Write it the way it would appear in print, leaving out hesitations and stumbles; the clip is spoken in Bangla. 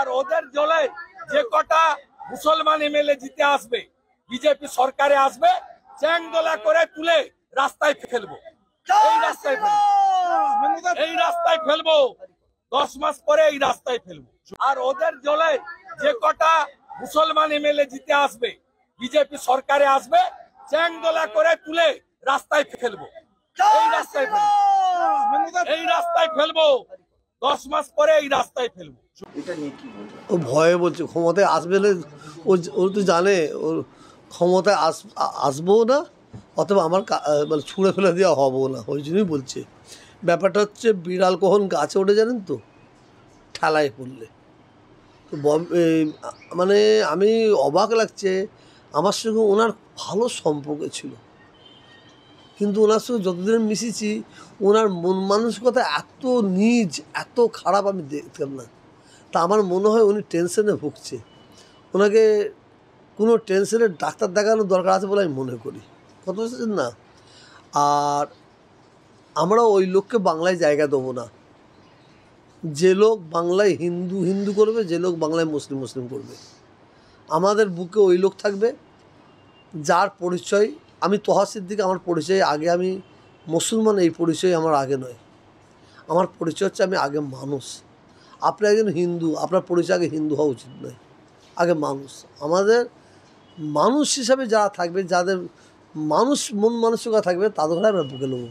আর ওদের দলে যে কটা মুসলমান এমএলএ জিতে আসবে, বিজেপি সরকারে আসবে, চ্যাংদোলা করে তুলে রাস্তায় ফেলবো। এই রাস্তায় ফেলবো 10 মাস পরে এই রাস্তায় ফেলবো। আর ওদের দলে যে কটা মুসলমান এমএলএ জিতে আসবে, বিজেপি সরকারে আসবে, চ্যাংদোলা করে তুলে রাস্তায় ফেলবো। এই রাস্তায় ফেলবো 10 মাস পরে এই রাস্তায় ফেলবো। ও ভয়ে বলছে ক্ষমতায় আসবে না, ও তো জানে ওর ক্ষমতায় আসবো না, অথবা আমার মানে ছুঁড়ে ফেলে দেওয়া হবো না, ওই জন্যই বলছে। ব্যাপারটা হচ্ছে বিড়াল কখন গাছে ওঠে জানেন তো, ঠেলায় পড়লে। তো মানে আমি অবাক লাগছে, আমার সঙ্গে ওনার ভালো সম্পর্ক ছিল, কিন্তু ওনার সঙ্গে যতদিন মিশেছি ওনার মন মানসিকতা এত নীচ, এত খারাপ আমি দেখতাম না। তা আমার মনে হয় উনি টেনশনে ভুগছে, ওনাকে কোনো টেনশনের ডাক্তার দেখানোর দরকার আছে বলে আমি মনে করি। কত বুঝছেন না? আর আমরা ওই লোককে বাংলায় জায়গা দেবো না। যে লোক বাংলায় হিন্দু হিন্দু করবে, যে লোক বাংলায় মুসলিম মুসলিম করবে, আমাদের বুকে ওই লোক থাকবে যার পরিচয়, আমি তোহা সিদ্দিকী, আমার পরিচয় আগে আমি মুসলমান, এই পরিচয় আমার আগে নয়। আমার পরিচয় হচ্ছে আমি আগে মানুষ। আপনি একজন হিন্দু, আপনার পরিচয় আগে হিন্দু হওয়া উচিত নয়, আগে মানুষ। আমাদের মানুষ হিসাবে যারা থাকবে, যাদের মানুষ মন মানসিকতা থাকবে, তাদের আমরা বুকে নেব।